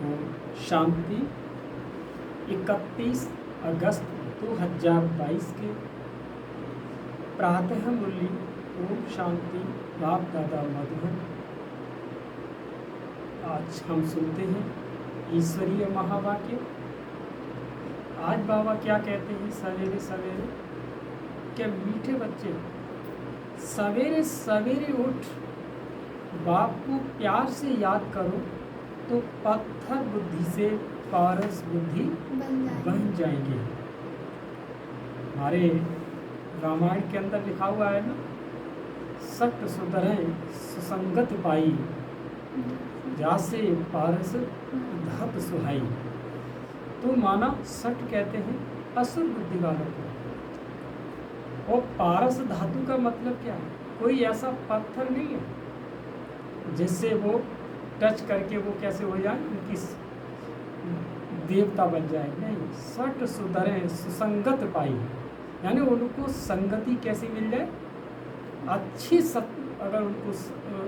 ओम शांति। 31 अगस्त 2022 के प्रातः मुरली। ओम शांति। बाप दादा मधुबन। आज हम सुनते हैं ईश्वरीय महावाक्य। आज बाबा क्या कहते हैं सवेरे सवेरे कि मीठे बच्चे सवेरे सवेरे उठ बाप को प्यार से याद करो तो पत्थर बुद्धि से पारस बुद्धि बन जाएंगे। हमारे रामायण के अंदर लिखा हुआ है ना, सट सुधरे सुसंगत पाई, जासे पारस धत सुहाई। तो माना सट कहते हैं असुर बुद्धि वालों को, और पारस धातु का मतलब क्या है? कोई ऐसा पत्थर नहीं है जिससे वो टच करके वो कैसे हो जाए, उनकी देवता बन जाए। नहीं, सट सुधरे सुसंगत पाई, यानी उनको संगति कैसी मिल जाए, अच्छी अगर उनको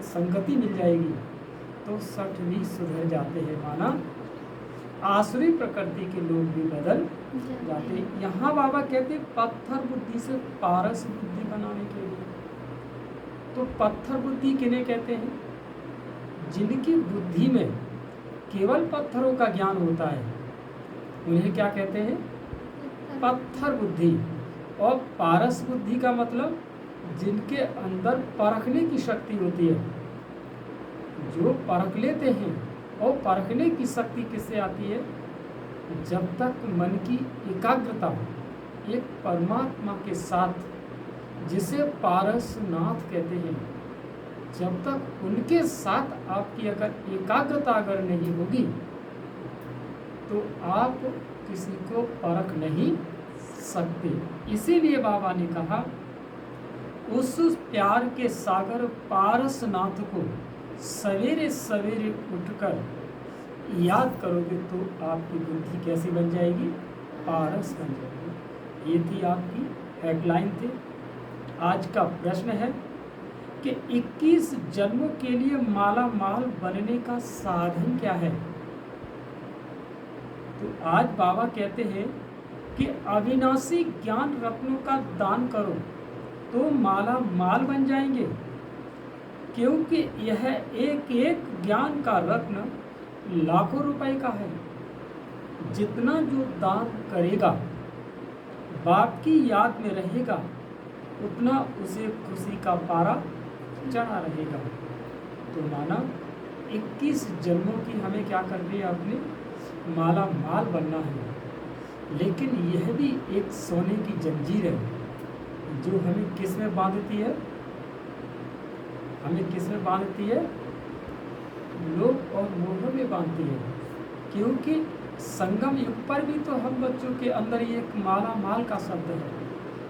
संगति मिल जाएगी तो सट भी सुधर जाते हैं। माना आसुरी प्रकृति के लोग भी बदल जाते हैं। यहाँ बाबा कहते हैं पत्थर बुद्धि से पारस बुद्धि बनाने के लिए। तो पत्थर बुद्धि किन्हें कहते हैं? जिनकी बुद्धि में केवल पत्थरों का ज्ञान होता है उन्हें क्या कहते हैं? पत्थर बुद्धि। और पारस बुद्धि का मतलब जिनके अंदर परखने की शक्ति होती है, जो परख लेते हैं। और परखने की शक्ति किससे आती है? जब तक मन की एकाग्रता एक परमात्मा के साथ, जिसे पारसनाथ कहते हैं, जब तक उनके साथ आपकी अगर एकाग्रता अगर नहीं होगी तो आप किसी को परख नहीं सकते। इसीलिए बाबा ने कहा उस प्यार के सागर पारसनाथ को सवेरे सवेरे उठकर याद करोगे तो आपकी बुद्धि कैसी बन जाएगी? पारस बन जाएगी। ये थी आपकी हेडलाइन थी। आज का प्रश्न है कि 21 जन्मों के लिए माला माल बनने का साधन क्या है? तो आज बाबा कहते हैं कि अविनाशी ज्ञान रत्नों का दान करो तो माला माल बन जाएंगे, क्योंकि यह एक एक ज्ञान का रत्न लाखों रुपए का है। जितना जो दान करेगा, बाप की याद में रहेगा, उतना उसे खुशी का पारा चढ़ा रहेगा। तो माना 21 जन्मों की हमें क्या करनी है? अपने माला माल बनना है। लेकिन यह भी एक सोने की जंजीर है जो हमें किस में बांधती है? हमें किस में बांधती है? लोभ और मोह में बांधती है। क्योंकि संगम युग पर भी तो हम बच्चों के अंदर ये एक माला माल का शब्द है।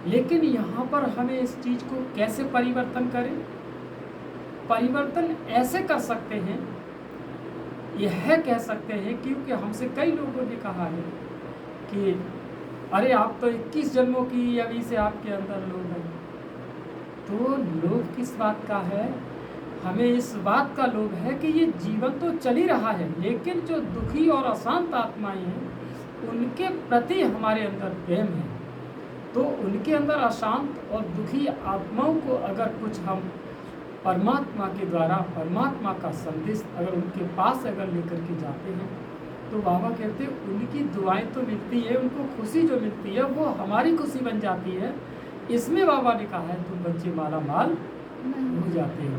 लेकिन यहाँ पर हमें इस चीज़ को कैसे परिवर्तन करें? परिवर्तन ऐसे कर सकते हैं, यह कह सकते हैं, क्योंकि हमसे कई लोगों ने कहा है कि अरे आप तो 21 जन्मों की अभी से आपके अंदर लोभ है। तो लोभ किस बात का है? हमें इस बात का लोभ है कि ये जीवन तो चल ही रहा है, लेकिन जो दुखी और अशांत आत्माएं हैं उनके प्रति हमारे अंदर प्रेम है। तो उनके अंदर अशांत और दुखी आत्माओं को अगर कुछ हम परमात्मा के द्वारा परमात्मा का संदेश अगर उनके पास अगर लेकर के जाते हैं तो बाबा कहते हैं उनकी दुआएं तो मिलती है, उनको खुशी जो मिलती है वो हमारी खुशी बन जाती है। इसमें बाबा ने कहा है तुम बच्चे माला माल हो जाते हो।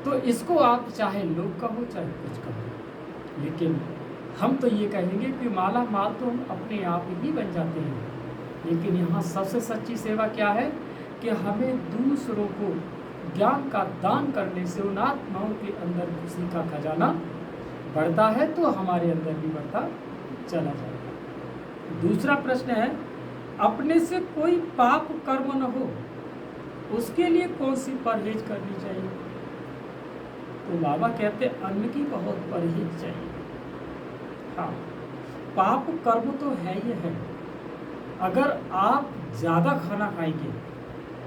तो इसको आप चाहे लोग कहो चाहे कुछ कहो, लेकिन हम तो ये कहेंगे कि माला माल तो हम अपने आप ही बन जाते हैं। लेकिन यहाँ सबसे सच्ची सेवा क्या है कि हमें दूसरों को ज्ञान का दान करने से उन आत्माओं के अंदर खुशी का खजाना बढ़ता है, तो हमारे अंदर भी बढ़ता चला जाएगा। दूसरा प्रश्न है, अपने से कोई पाप कर्म न हो उसके लिए कौन सी परहेज करनी चाहिए? तो बाबा कहते अन्न की बहुत परहेज चाहिए। हाँ, पाप कर्म तो है ही है। अगर आप ज़्यादा खाना खाएंगे,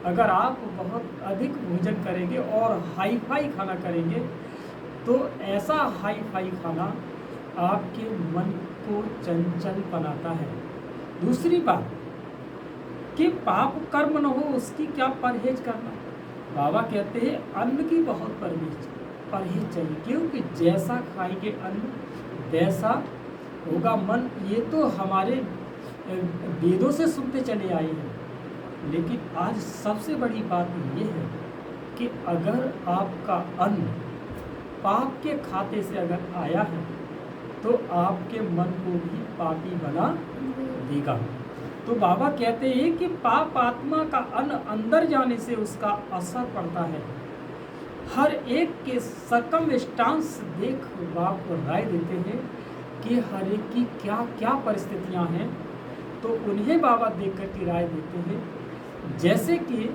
अगर आप बहुत अधिक भोजन करेंगे और हाई फाई खाना करेंगे, तो ऐसा हाई फाई खाना आपके मन को चंचल बनाता है। दूसरी बात कि पाप कर्म न हो उसकी क्या परहेज करना। बाबा कहते हैं अन्न की बहुत परहेज चाहिए, क्योंकि जैसा खाएंगे अन्न वैसा होगा मन। ये तो हमारे वेदों से सुनते चले आए हैं, लेकिन आज सबसे बड़ी बात ये है कि अगर आपका अन्न पाप के खाते से अगर आया है तो आपके मन को भी पापी बना देगा। तो बाबा कहते हैं कि पाप आत्मा का अन्न अंदर जाने से उसका असर पड़ता है। हर एक के सर्कमस्टांस देख बाप राय देते हैं कि हर एक की क्या क्या परिस्थितियां हैं, तो उन्हें बाबा देख कर की राय देते हैं। जैसे कि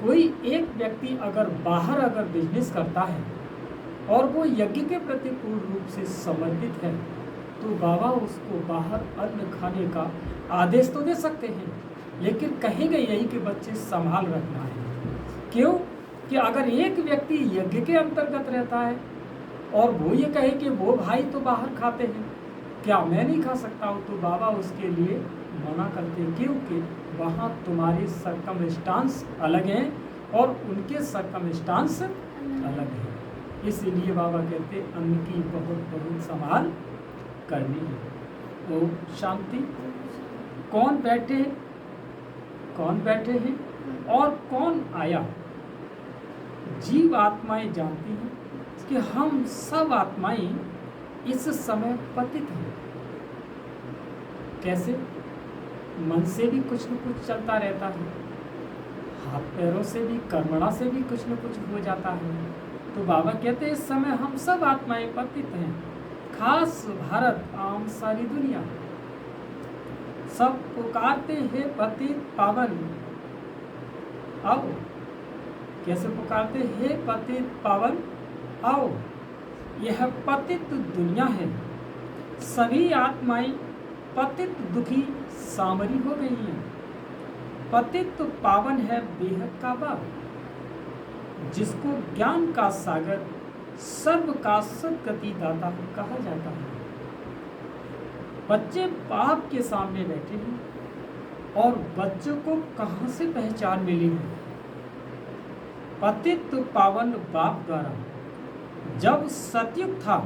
कोई एक व्यक्ति अगर बाहर अगर बिजनेस करता है और वो यज्ञ के प्रति पूर्ण रूप से समर्पित है, तो बाबा उसको बाहर अन्न खाने का आदेश तो दे सकते हैं, लेकिन कहेंगे यही कि बच्चे संभाल रखना है। क्यों कि अगर एक व्यक्ति यज्ञ के अंतर्गत रहता है और वो ये कहे कि वो भाई तो बाहर खाते हैं, क्या मैं नहीं खा सकता हूँ, तो बाबा उसके लिए मना करते हैं, क्योंकि वहाँ तुम्हारे सर्कमस्टांस अलग हैं और उनके सर्कमस्टांस अलग हैं। इसीलिए बाबा कहते हैं अन्न की बहुत बहुत संभाल करनी है। ओम शांति। कौन बैठे हैं और कौन आया? जीव आत्माएं जानती हैं कि हम सब आत्माएं इस समय पतित हैं। कैसे? मन से भी कुछ न कुछ चलता रहता है, हाथ पैरों से भी, कर्मणा से भी कुछ न कुछ हो जाता है। तो बाबा कहते हैं इस समय हम सब आत्माएं पतित हैं, खास भारत आम सारी दुनिया। सब पुकारते हैं पतित पावन आओ। कैसे पुकारते हैं पतित पावन आओ। यह पतित दुनिया है, सभी आत्माएं पतित दुखी सामरी हो गई हैं। पतित पावन है बेहद का बाप, जिसको ज्ञान का सागर सर्व का सद्गति दाता कहा जाता है। बच्चे बाप के सामने बैठे हैं और बच्चों को कहां से पहचान मिली है? पतित पावन बाप द्वारा। जब सतयुग था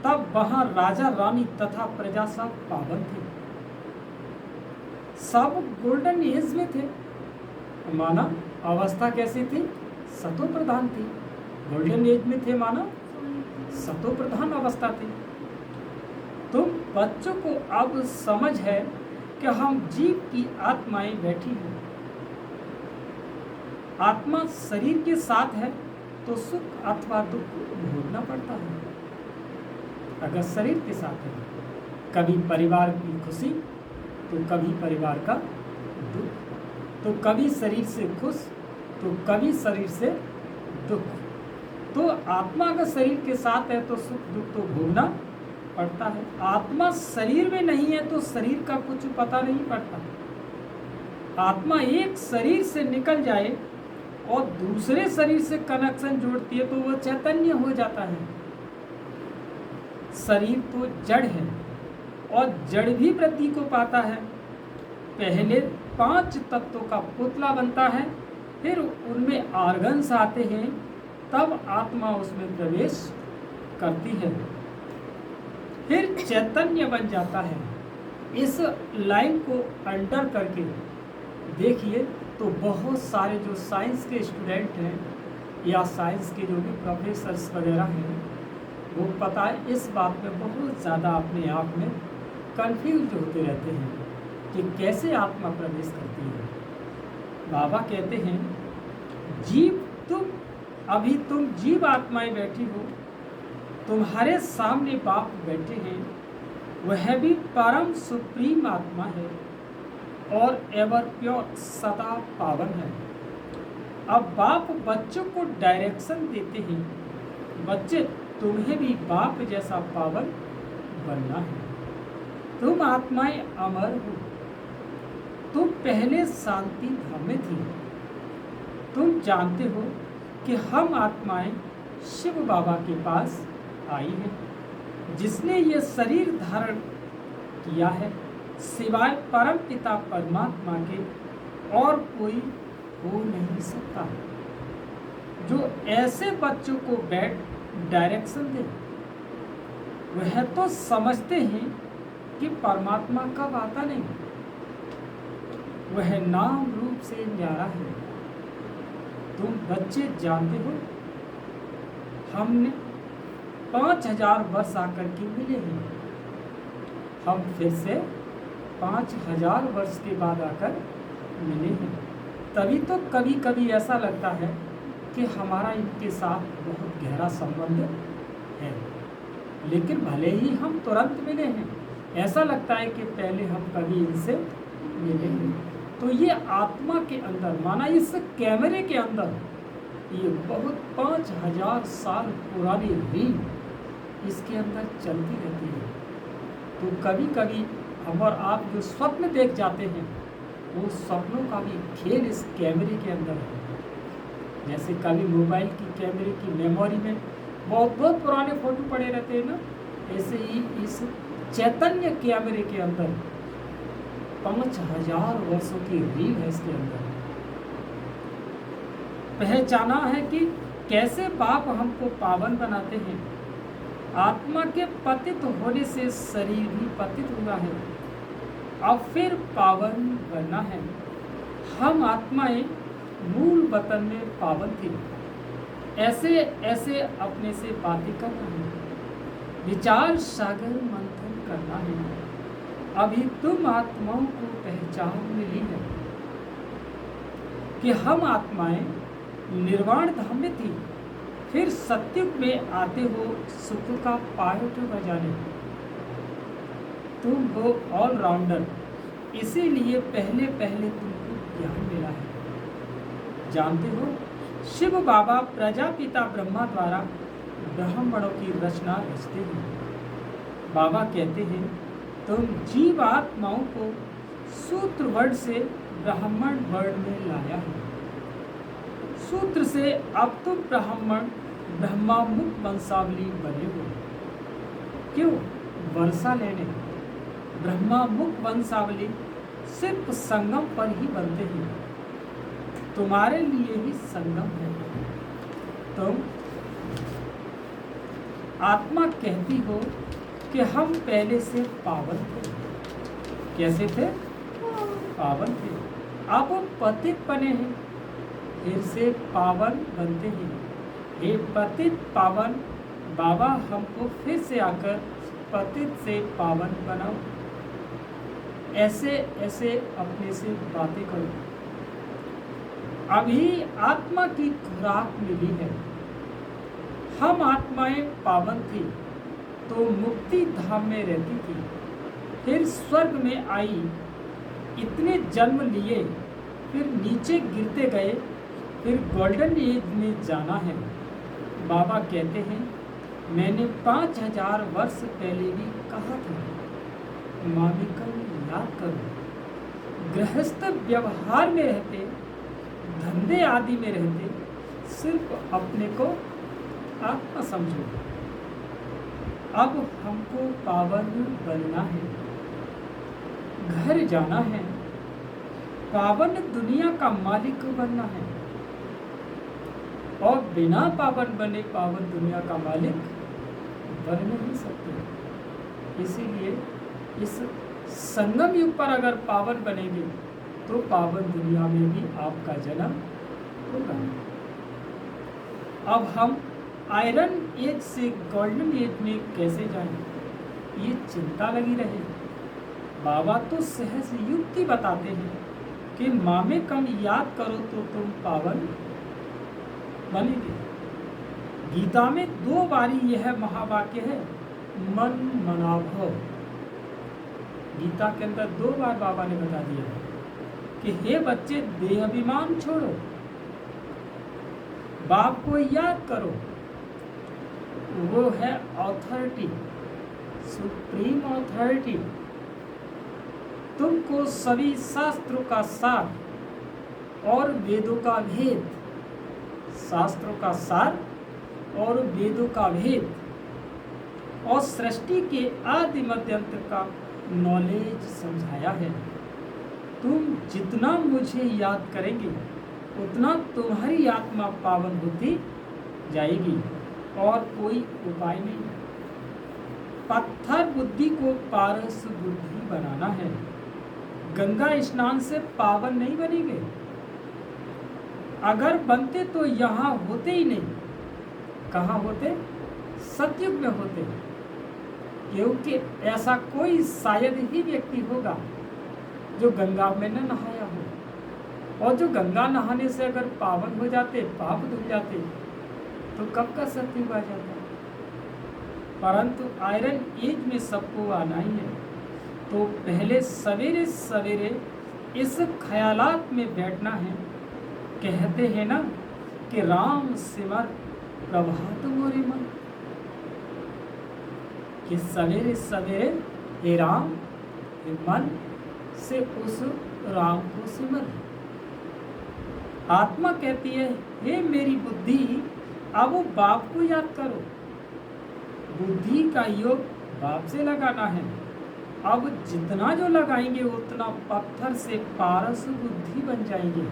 तब वहां राजा रानी तथा प्रजा सब पावन थे, सब गोल्डन एज में थे। माना अवस्था कैसी थी? सतो प्रधान थी। गोल्डन एज में थे, माना सतो प्रधान अवस्था थी। तो बच्चों को अब समझ है कि हम जीव की आत्माएं बैठी हैं। आत्मा शरीर के साथ है तो सुख अथवा दुख भोगना पड़ता है। अगर शरीर के साथ है, कभी परिवार की खुशी तो कभी परिवार का दुख, तो कभी शरीर से खुश तो कभी शरीर से दुख। तो आत्मा अगर शरीर के साथ है तो सुख दुख तो भोगना पड़ता है। आत्मा शरीर में नहीं है तो शरीर का कुछ पता नहीं पड़ता। आत्मा एक शरीर से निकल जाए और दूसरे शरीर से कनेक्शन जोड़ती है तो वो चैतन्य हो जाता है। शरीर तो जड़ है और जड़ भी वृद्धि को पाता है। पहले 5 तत्वों का पुतला बनता है, फिर उनमें आर्गन्स आते हैं, तब आत्मा उसमें प्रवेश करती है, फिर चैतन्य बन जाता है। इस लाइन को अंडर करके देखिए तो बहुत सारे जो साइंस के स्टूडेंट हैं या साइंस के जो भी प्रोफेसर्स वगैरह हैं, वो पता है इस बात में बहुत ज़्यादा अपने आप में कंफ्यूज होते रहते हैं कि कैसे आत्मा प्रवेश करती है। बाबा कहते हैं जीव तुम जीव आत्माएं बैठी हो, तुम्हारे सामने बाप बैठे हैं, वह भी परम सुप्रीम आत्मा है और एवर प्योर सदा पावन है। अब बाप बच्चों को डायरेक्शन देते हैं, बच्चे तुम्हें भी बाप जैसा पावन बनना है। तुम आत्माएं अमर हो, तुम पहले शांति धाम में थी। तुम जानते हो कि हम आत्माएं शिव बाबा के पास आई हैं। जिसने ये शरीर धारण किया है, सिवाय परम पिता परमात्मा के और कोई हो नहीं सकता। जो ऐसे बच्चों को बैठ डायरेक्शन दे, वह तो समझते हैं कि परमात्मा कब आता नहीं, वह नाम रूप से न्यारा है। तुम बच्चे जानते हो, हमने 5000 वर्ष आकर के मिले हैं, हम फिर से 5000 वर्ष के बाद आकर मिले हैं। तभी तो कभी कभी ऐसा लगता है कि हमारा इनके साथ बहुत गहरा संबंध है, लेकिन भले ही हम तुरंत मिले हैं, ऐसा लगता है कि पहले हम कभी इनसे मिले हैं। तो ये आत्मा के अंदर, माना इस कैमरे के अंदर, ये बहुत 5000 साल पुरानी रील इसके अंदर चलती रहती है। तो कभी कभी हम और आप जो स्वप्न देख जाते हैं, वो सपनों का भी खेल इस कैमरे के अंदर है। जैसे कभी मोबाइल की कैमरे की मेमोरी में बहुत बहुत पुराने फोटो पड़े रहते हैं ना, ऐसे ही इस चैतन्य कैमरे के अंदर 5000 वर्षों की रील है इसके अंदर। पहचाना है कि कैसे बाप हमको पावन बनाते हैं। आत्मा के पतित होने से शरीर भी पतित हुआ है, अब फिर पावन बनना है। हम आत्माएं मूल वतन में पावन थी, ऐसे ऐसे अपने से बातें करना है, विचार सागर मंथन करना है। अभी तुम आत्माओं को पहचान मिली है कि हम आत्माएं निर्वाण धाम में थी, फिर सत्युग में आते हो सुख का पायट बजाने। तुम हो ऑलराउंडर, इसीलिए पहले पहले तुमको ज्ञान मिला है। जानते हो, शिव बाबा प्रजापिता ब्रह्मा द्वारा ब्राह्मणों की रचना रचते हैं। बाबा कहते हैं, तुम जीव आत्माओं को सूत्र वर्ण से ब्राह्मण वर्ण में लाया है। सूत्र से अब तुम ब्राह्मण ब्रह्मा मुख वंशावली बने हो। क्यों? वर्षा लेने। ब्रह्मा मुख वंशावली सिर्फ संगम पर ही बनते हैं, तुम्हारे लिए ही संगम है। तुम आत्मा कहती हो कि हम पहले से पावन थे। कैसे थे? पावन थे। अब पतित बने हैं, फिर से पावन बनते हैं। हे पतित पावन बाबा, हमको फिर से आकर पतित से पावन बनाओ। ऐसे ऐसे अपने से बातें करो। अभी आत्मा की खुराक मिली है। हम आत्माएं पावन थी तो मुक्ति धाम में रहती थी, फिर स्वर्ग में आई, इतने जन्म लिए, फिर नीचे गिरते गए, फिर गोल्डन एज में जाना है। बाबा कहते हैं, मैंने 5000 वर्ष पहले भी कहा था, मामिका याद करो। गृहस्थ व्यवहार में रहते, धंधे आदि में रहते, सिर्फ अपने को आत्मा समझो। अब हमको पावन बनना है, घर जाना है, पावन दुनिया का मालिक बनना है, और बिना पावन बने पावन दुनिया का मालिक बन नहीं सकते। इसीलिए इस संगम युग पर अगर पावन बनेंगे तो पावन दुनिया में भी आपका जन्म होगा। अब हम आयरन एज से गोल्डन एज में कैसे जाएं, ये चिंता लगी रहे। बाबा तो सहज युक्ति बताते हैं कि मामे कम याद करो तो तुम पावन बनेंगे। गीता में 2 बारी यह महावाक्य है, मन मनाभव। गीता के अंदर 2 बार बाबा ने बता दिया है कि हे बच्चे, देह अभिमान छोड़ो, बाप को याद करो, वो है ऑथोरिटी, सुप्रीम ऑथोरिटी। तुमको सभी शास्त्रों का सार और वेदों का भेद, शास्त्रों का सार और वेदों का भेद और सृष्टि के आदि मध्यांत का नॉलेज समझाया है। तुम जितना मुझे याद करेंगे उतना तुम्हारी आत्मा पावन होती जाएगी और कोई उपाय नहीं। पत्थर बुद्धि को पारस बुद्धि बनाना है। गंगा स्नान से पावन नहीं बनेंगे। अगर बनते तो यहाँ होते ही नहीं। कहाँ होते? सतयुग में होते, क्योंकि ऐसा कोई शायद ही व्यक्ति होगा जो गंगा में न नहाया हो। और जो गंगा नहाने से अगर पावन हो जाते, पाप धुल जाते, तो कब का सतयुग आ जाता। परंतु आयरन एज में सबको आना ही है, तो पहले सवेरे सवेरे इस ख्यालात में बैठना है। कहते हैं ना कि राम सिमर प्रभात मोरे मन, कि सवेरे सवेरे हे राम, हे मन से उस राम को सिमर। आत्मा कहती है, हे मेरी बुद्धि, अब वो बाप को याद करो। बुद्धि का योग बाप से लगाना है। अब जितना जो लगाएंगे उतना पत्थर से पारस बुद्धि बन जाएंगे।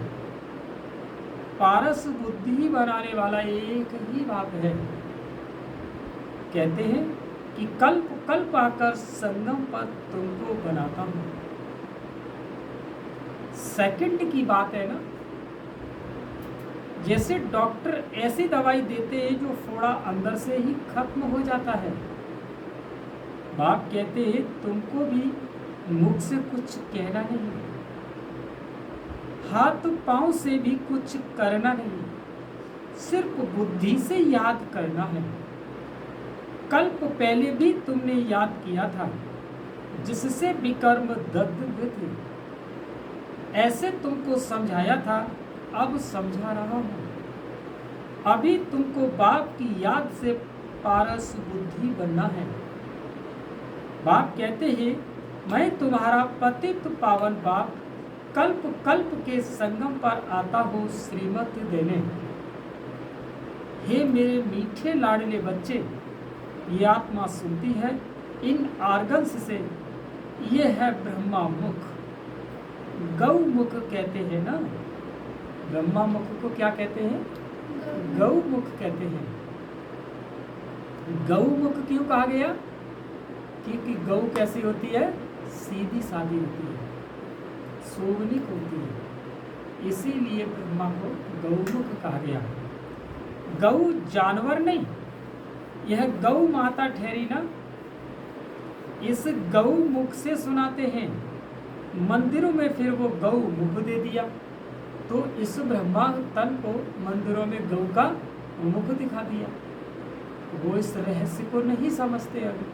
पारस बुद्धि बनाने वाला एक ही बाप है। कहते हैं कि कल्प कल्प आकर संगम पर तुमको बनाता हूं। सेकंड की बात है ना। जैसे डॉक्टर ऐसी दवाई देते हैं जो फोड़ा अंदर से ही खत्म हो जाता है। बाप कहते हैं तुमको भी मुख से कुछ कहना नहीं, हाथ पांव से भी कुछ करना नहीं, सिर्फ बुद्धि से याद करना है। कल्प पहले भी तुमने याद किया था, जिससे विकर्म दग्ध हुए थे। ऐसे तुमको समझाया था, अब समझा रहा हूं। अभी तुमको बाप की याद से पारस बुद्धि बनना है। बाप कहते हैं, मैं तुम्हारा पतित पावन बाप कल्प कल्प के संगम पर आता हूँ श्रीमत देने। हे मेरे मीठे लाडले बच्चे, ये आत्मा सुनती है इन आर्गन्स से। ये है ब्रह्मा मुख, गौ मुख कहते हैं ना। ब्रह्मा मुख को क्या कहते हैं? गौ मुख कहते हैं। गौ मुख क्यों कहा गया? क्योंकि गौ कैसी होती है? सीधी सादी होती है, शोभनिक होती है, इसीलिए ब्रह्मा को गौमुख कहा गया। गौ जानवर नहीं, यह गौ माता ठहरी ना। इस गौ मुख से सुनाते हैं। मंदिरों में फिर वो गौ मुख दे दिया, तो इस ब्रह्मा तन को मंदिरों में गौ का मुख दिखा दिया। वो इस रहस्य को नहीं समझते। अभी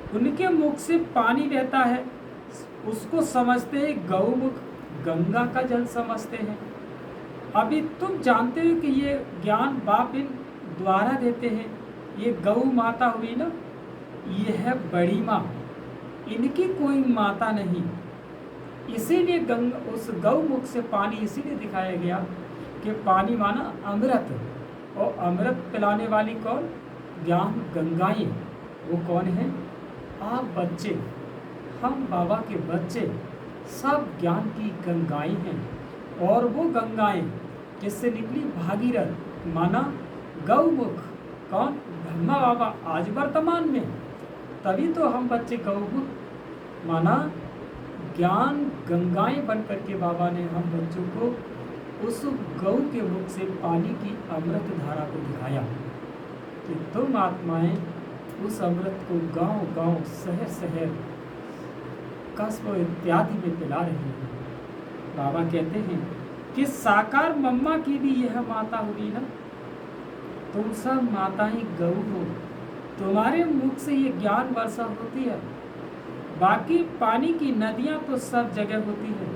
उनके मुख से पानी बहता है, उसको समझते हैं गौमुख, गंगा का जल समझते हैं। अभी तुम जानते हो कि ये ज्ञान बाप इन द्वारा देते हैं। ये गौ माता हुई ना, ये है बड़ी माँ, इनकी कोई माता नहीं। इसीलिए गंगा, उस गौमुख से पानी इसीलिए दिखाया गया कि पानी माना अमृत, और अमृत पिलाने वाली कौन? ज्ञान गंगाएं। वो कौन है? आप बच्चे, हम बाबा के बच्चे, सब ज्ञान की गंगाएं हैं। और वो गंगाएं किससे निकली? भागीरथ माना गौमुख। कौन? ब्रह्मा बाबा आज वर्तमान में। तभी तो हम बच्चे गौमुख माना ज्ञान गंगाएं बन करके बाबा ने हम बच्चों को उस गौ के मुख से पानी की अमृत धारा को दिखाया कि तुम आत्माएं उस अमृत को गांव गांव, शहर शहर, कस्बों इत्यादि में पिला रही है। बाबा कहते हैं कि साकार मम्मा की भी यह माता हुई ना। तुम सब माताएं गौ हो, तुम्हारे मुख से ये ज्ञान वर्षा होती है। बाकी पानी की नदियां तो सब जगह होती है,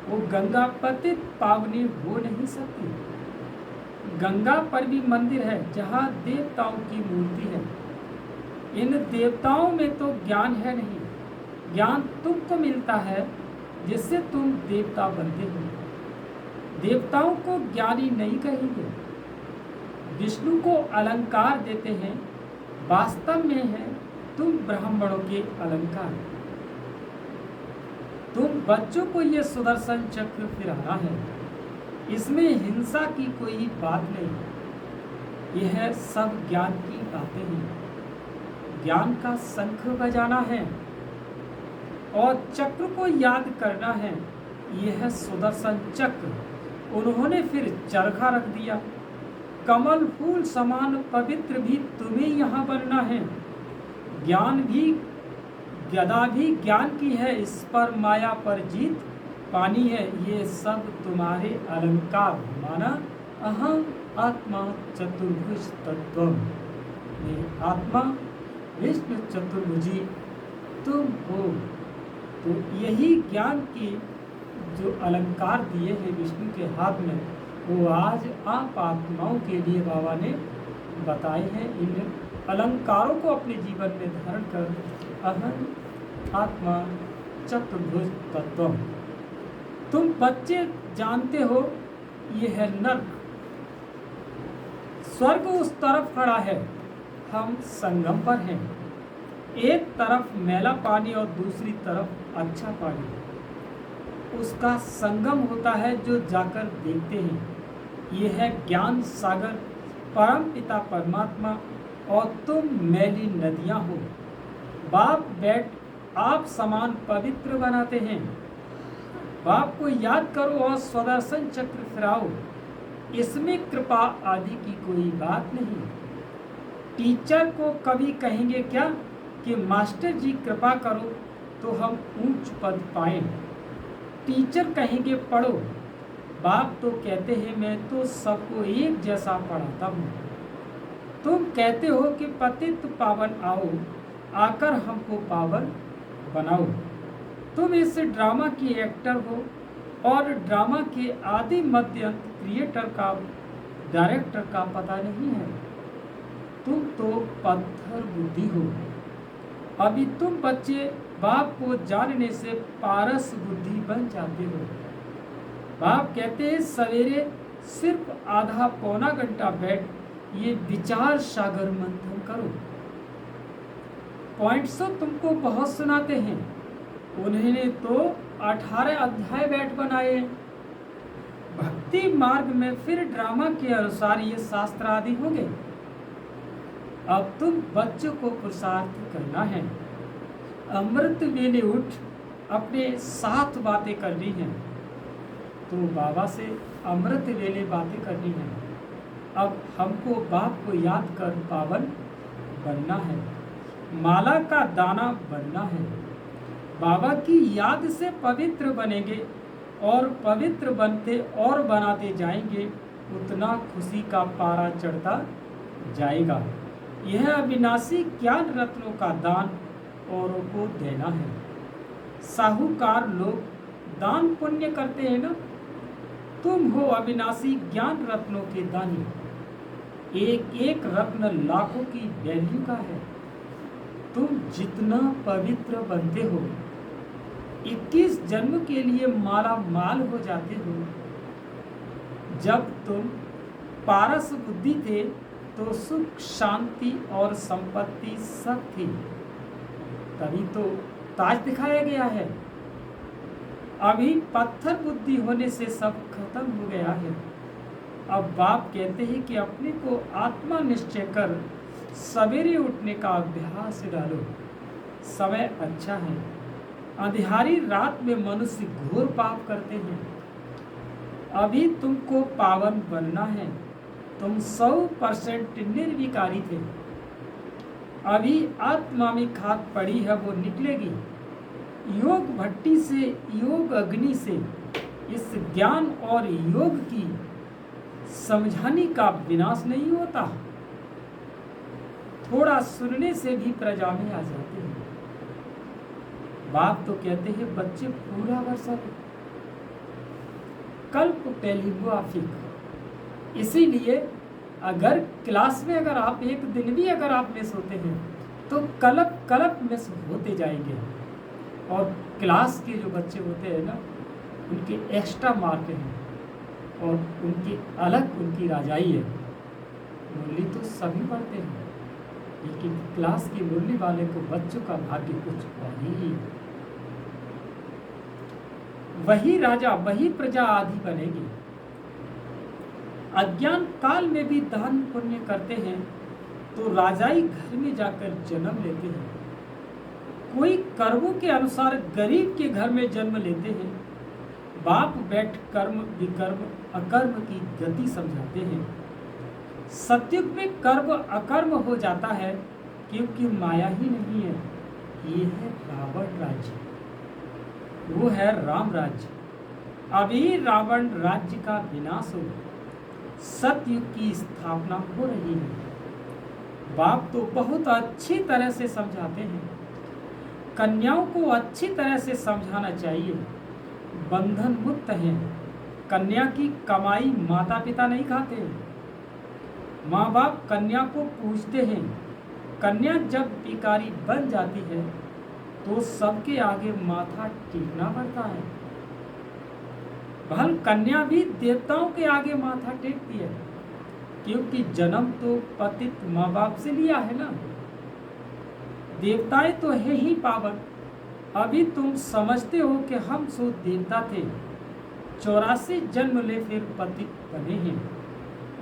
वो गंगा पतित पावनी हो नहीं सकती। गंगा पर भी मंदिर है जहाँ देवताओं की मूर्ति है। इन देवताओं में तो ज्ञान है नहीं। ज्ञान तुमको मिलता है जिससे तुम देवता बनते हो। देवताओं को ज्ञानी नहीं कहेंगे। विष्णु को अलंकार देते हैं, वास्तव में है तुम ब्राह्मणों के अलंकार। तुम बच्चों को ये सुदर्शन चक्र फिराना है, इसमें हिंसा की कोई बात नहीं। यह सब ज्ञान की बातें हैं। ज्ञान का शंख बजाना है और चक्र को याद करना है। यह सुदर्शन चक्र। उन्होंने फिर चरखा रख दिया। कमल फूल समान पवित्र भी तुम्हें यहाँ बनना है। ज्ञान भी गदा भी ज्ञान की है, इस पर माया पर जीत पानी है। ये सब तुम्हारे अलंकार। माना अहम आत्मा चतुर्भुज तत्व। ये आत्मा विष्णु चतुर्भुजी तुम हो। तो यही ज्ञान की जो अलंकार दिए हैं विष्णु के हाथ में, वो आज आप आत्माओं के लिए बाबा ने बताए हैं। इन अलंकारों को अपने जीवन में धारण कर अहम आत्मा चतुर्भुज तत्व। तुम बच्चे जानते हो ये है नर्क। स्वर्ग उस तरफ खड़ा है, हम संगम पर हैं। एक तरफ मैला पानी और दूसरी तरफ अच्छा पानी। उसका संगम होता है जो जाकर देखते हैं। यह है ज्ञान सागर, परम पिता परमात्मा, और तुम मैली नदियां हो। बाप बैठ आप समान पवित्र बनाते हैं। बाप को याद करो और सुदर्शन चक्र फिराओ। इसमें कृपा आदि की कोई बात नहीं। टीचर को कभी कहेंगे क्या कि मास्टर जी कृपा करो तो हम ऊंच पद पाएं। टीचर कहेंगे पढ़ो। बाप तो कहते हैं मैं तो सबको एक जैसा पढ़ाता हूँ। तुम कहते हो कि पतित पावन आओ, आकर हमको पावन बनाओ। तुम इस ड्रामा की एक्टर हो और ड्रामा के आदि मध्य अंत क्रिएटर का, डायरेक्टर का पता नहीं है। तुम तो पत्थर बुद्धि हो। अभी तुम बच्चे बाप को जानने से पारस बुद्धि बन जाते हो। बाप कहते हैं सवेरे सिर्फ आधा पौना घंटा बैठ ये विचार सागर मंथन करो। पॉइंट्स तो तुमको बहुत सुनाते हैं। उन्होंने तो 18 अध्याय बैठ बनाए। भक्ति मार्ग में फिर ड्रामा के अनुसार ये शास्त्र आदि होंगे। अब तुम बच्चों को पुरुषार्थ करना है। अमृत वेले उठ अपने साथ बातें करनी है। तो बाबा से अमृत वेले बातें करनी है। अब हमको बाप को याद कर पावन बनना है। माला का दाना बनना है। बाबा की याद से पवित्र बनेंगे और पवित्र बनते और बनाते जाएंगे, उतना खुशी का पारा चढ़ता जाएगा। यह अविनाशी ज्ञान रत्नों का दान औरों को देना है। साहूकार लोग दान पुण्य करते हैं ना। तुम हो अविनाशी ज्ञान रत्नों के दानी। एक एक रत्न लाखों की वैल्यू का है। तुम जितना पवित्र बनते हो, 21 जन्म के लिए माला माल हो जाते हो। जब तुम पारस बुद्धि थे तो सुख शांति और संपत्ति सब थी, तभी तो ताज दिखाया गया है। अभी पत्थर बुद्धि होने से सब खत्म हो गया है। अब बाप कहते हैं कि अपने को आत्मा निश्चय कर सवेरे उठने का अभ्यास डालो। समय अच्छा है। अंधियारी रात में मनुष्य घोर पाप करते हैं। अभी तुमको पावन बनना है। तुम 100% निर्विकारी थे। अभी आत्मा में खाद पड़ी है, वो निकलेगी। योग भट्टी से, योग अग्नि से इस ज्ञान और योग की समझाने का विनाश नहीं होता। थोड़ा सुनने से भी प्रजा में आ जाते हैं। बाप तो कहते हैं बच्चे पूरा वर्षा कल्प टेलीग्राफिक। इसीलिए अगर क्लास में अगर आप एक दिन भी अगर आप मिस होते हैं तो कल्प कल्प मिस होते जाएंगे। और क्लास के जो बच्चे होते हैं ना, उनके एक्स्ट्रा मार्क हैं और उनकी अलग उनकी राजाई है। मुरली तो सभी पढ़ते हैं, लेकिन क्लास की मुरली वाले को बच्चों का भाग्य कुछ और ही। वही राजा वही प्रजा आदि बनेगी। अज्ञान काल में भी दान पुण्य करते हैं तो राजाई घर में जाकर जन्म लेते हैं। कोई कर्मों के अनुसार गरीब के घर में जन्म लेते हैं। बाप बैठ कर्म विकर्म अकर्म की गति समझाते हैं। सतयुग में कर्म अकर्म हो जाता है क्योंकि माया ही नहीं है। ये है रावण राज्य, वो है राम राज्य। अभी रावण राज्य का विनाश हो, सतयुग की स्थापना हो रही है। बाप तो बहुत अच्छी तरह से समझाते हैं। कन्याओं को अच्छी तरह से समझाना चाहिए। बंधन मुक्त हैं। कन्या की कमाई माता पिता नहीं खाते। माँ बाप कन्या को पूछते हैं। कन्या जब भिखारी बन जाती है तो सबके आगे माथा टेकना पड़ता है। भल कन्या भी देवताओं के आगे माथा टेकती है क्योंकि जन्म तो पतित माँ बाप से लिया है ना। देवताएं तो है ही पावन। अभी तुम समझते हो कि हम सो देवता थे, 84 जन्म ले फिर पतित बने हैं,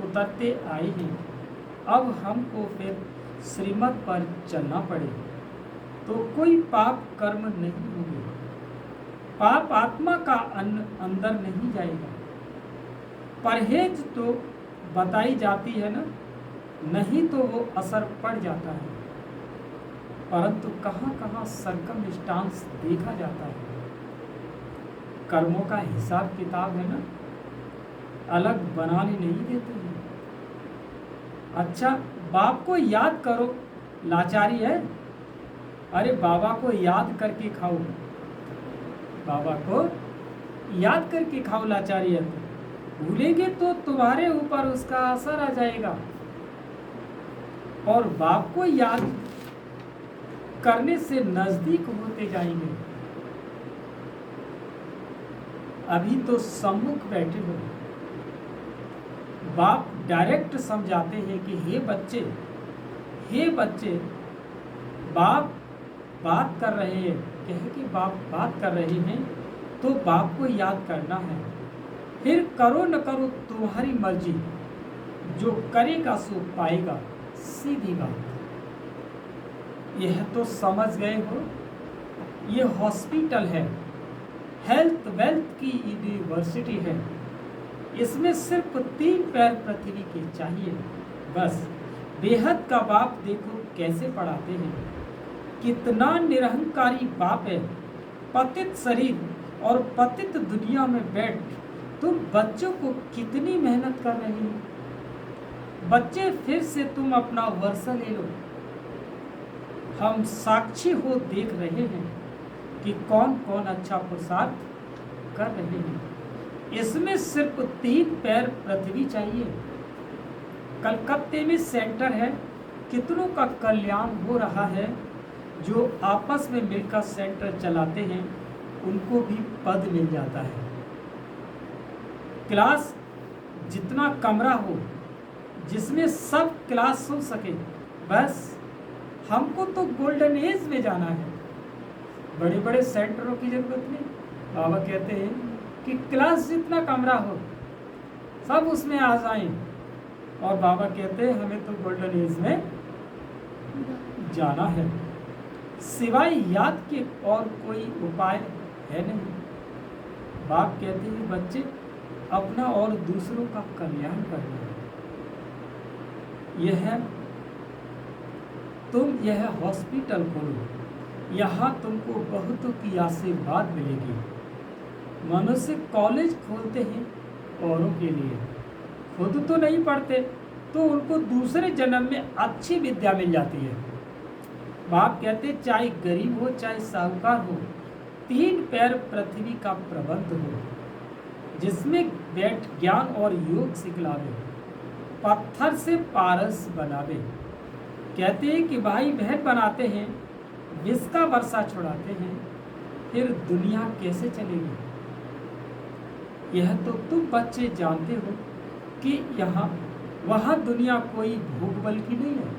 उतरते आए हैं। अब हमको फिर श्रीमत पर चलना पड़े तो कोई पाप कर्म नहीं होंगे। पाप आत्मा का अंदर नहीं जाएगा। परहेज तो बताई जाती है ना, नहीं तो वो असर पड़ जाता है। परंतु कहाँ कहाँ सरकम स्टांस देखा जाता है। कर्मों का हिसाब किताब है ना, अलग बनाने नहीं देते हैं। अच्छा, बाप को याद करो, लाचारी है। अरे बाबा को याद करके खाओ, बाबा को याद करके खाओ, लाचारी है। भूलेंगे तो तुम्हारे ऊपर उसका असर आ जाएगा। और बाप को याद करने से नजदीक होते जाएंगे। अभी तो सम्मुख बैठे हो। बाप डायरेक्ट समझाते हैं कि हे बच्चे, बाप बात कर रहे हैं, कहे कि बाप बात कर रहे हैं तो बाप को याद करना है। फिर करो न करो तुम्हारी मर्जी, जो करेगा सो पाएगा, सीधी बात। यह तो समझ गए हो। ये हॉस्पिटल है, हेल्थ वेल्थ की यूनिवर्सिटी है। इसमें सिर्फ 3 पैर पृथ्वी के चाहिए बस। बेहद का बाप देखो कैसे पढ़ाते हैं। कितना निरहंकारी बाप है। पतित शरीर और पतित दुनिया में बैठ तुम बच्चों को कितनी मेहनत कर रहे हो। बच्चे फिर से तुम अपना वर्षा ले लो। हम साक्षी हो देख रहे हैं कि कौन कौन अच्छा पुरुषार्थ कर रहे हैं। इसमें सिर्फ 3 पैर पृथ्वी चाहिए। कलकत्ते में सेंटर है, कितनों का कल्याण हो रहा है। जो आपस में मिलकर सेंटर चलाते हैं उनको भी पद मिल जाता है। क्लास जितना कमरा हो जिसमें सब क्लास हो सके बस। हमको तो गोल्डन एज में जाना है, बड़े बड़े सेंटरों की जरूरत नहीं। बाबा कहते हैं कि क्लास जितना कमरा हो सब उसमें आ जाएं। और बाबा कहते हैं हमें तो गोल्डन एज में जाना है, सिवाय याद के और कोई उपाय है नहीं। बाप कहते हैं बच्चे अपना और दूसरों का कल्याण करना है। यह हॉस्पिटल खोलो, यहाँ तुमको बहुतों की आशीर्वाद मिलेगी। मनुष्य कॉलेज खोलते हैं औरों के लिए, खुद तो नहीं पढ़ते तो उनको दूसरे जन्म में अच्छी विद्या मिल जाती है। बाप कहते चाहे गरीब हो चाहे साहूकार हो, 3 पैर पृथ्वी का प्रबंध हो जिसमें बैठ ज्ञान और योग सिखलावे, पत्थर से पारस बनावे। कहते हैं कि भाई बहन बनाते हैं, विष का वर्षा छुड़ाते हैं, फिर दुनिया कैसे चलेगी। यह तो तुम बच्चे जानते हो कि यहाँ वहाँ दुनिया कोई भोग बल की नहीं है।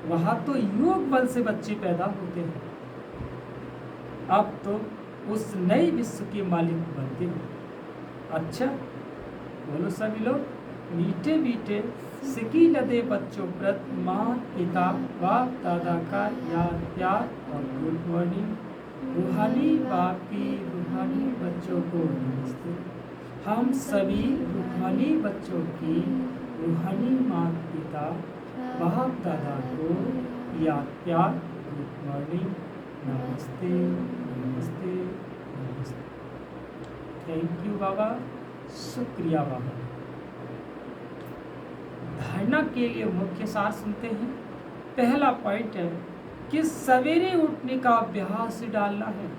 वहाँ तो योग बल से बच्चे पैदा होते हैं, अब तो उस नए विश्व के मालिक बनते हैं। अच्छा बोलो सभी लोग, मीठे मीठे सिकी लदे बच्चों प्रत माँ पिता बाप दादा का याद प्यार और गुड मॉर्निंग। रूहानी बाप की रूहानी बच्चों को नमस्ते। हम सभी रूहानी बच्चों की रूहानी माँ पिता बाप दादा को याद प्यार गुड मॉर्निंग, नमस्ते नमस्ते नमस्ते। थैंक यू बाबा, शुक्रिया बाबा। धारणा के लिए मुख्य सार सुनते हैं। पहला पॉइंट है कि सवेरे उठने का अभ्यास डालना है।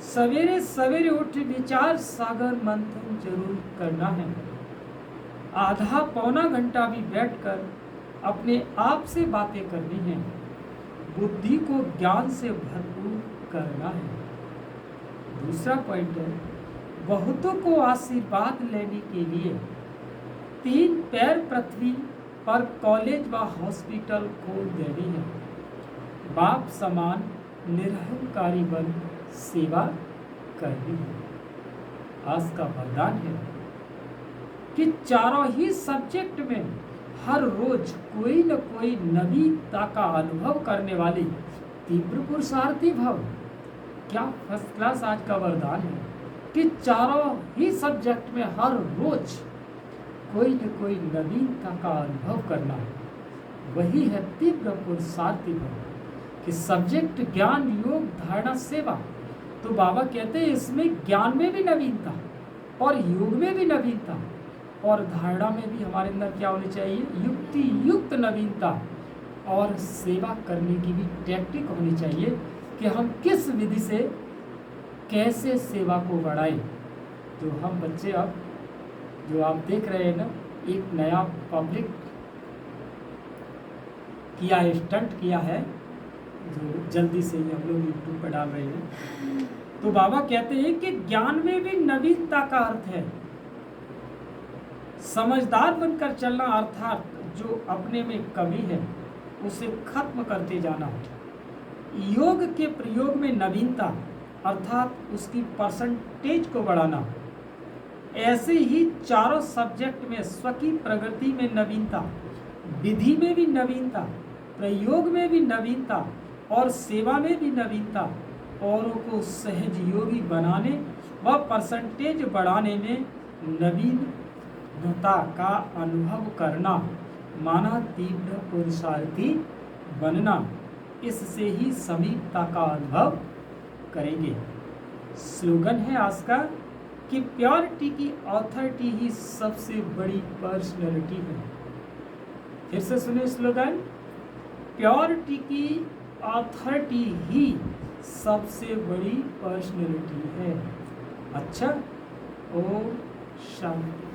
सवेरे सवेरे उठ विचार सागर मंथन जरूर करना है। आधा पौना घंटा भी बैठकर अपने आप से बातें करनी है। बुद्धि को ज्ञान से भरपूर करना है। दूसरा पॉइंट है, बहुतों को आशीर्वाद लेने के लिए 3 पैर पृथ्वी पर कॉलेज व हॉस्पिटल खोल देनी है। बाप समान निरहंकारी बन सेवा करनी है। आज का वरदान है कि चारों ही सब्जेक्ट में हर रोज कोई न कोई नवीनता का अनुभव करने वाली तीव्र पुरुषार्थी भव। क्या फर्स्ट क्लास आज का वरदान है कि चारों ही सब्जेक्ट में हर रोज कोई न कोई नवीनता का अनुभव करना है। वही है तीव्र पुरुषार्थी भव कि सब्जेक्ट ज्ञान योग धारणा सेवा। तो बाबा कहते हैं इसमें ज्ञान में भी नवीनता और योग में भी नवीनता और धारणा में भी हमारे अंदर क्या होनी चाहिए, युक्ति युक्त नवीनता और सेवा करने की भी टेक्निक होनी चाहिए कि हम किस विधि से कैसे सेवा को बढ़ाएं। तो हम बच्चे अब जो आप देख रहे हैं ना, एक नया पब्लिक किया है, स्टंट किया है जो जल्दी से ही हम लोग यूट्यूब पर डाल रहे हैं। तो बाबा कहते हैं कि ज्ञान में भी नवीनता का अर्थ है समझदार बनकर चलना, अर्थात जो अपने में कमी है उसे खत्म करते जाना। योग के प्रयोग में नवीनता अर्थात उसकी परसेंटेज को बढ़ाना। ऐसे ही चारों सब्जेक्ट में स्व की प्रगति में नवीनता, विधि में भी नवीनता, प्रयोग में भी नवीनता और सेवा में भी नवीनता, औरों को सहयोगी बनाने व परसेंटेज बढ़ाने में नवीनता का अनुभव करना, माना तीव्र पुरुषार्थी बनना। इससे ही समीपता का अनुभव करेंगे। स्लोगन है आज का कि प्योरिटी की ऑथोरिटी ही सबसे बड़ी पर्सनैलिटी है। फिर से सुनिए स्लोगन, प्योरिटी की ऑथोरिटी ही सबसे बड़ी पर्सनैलिटी है। अच्छा, ओम शांति।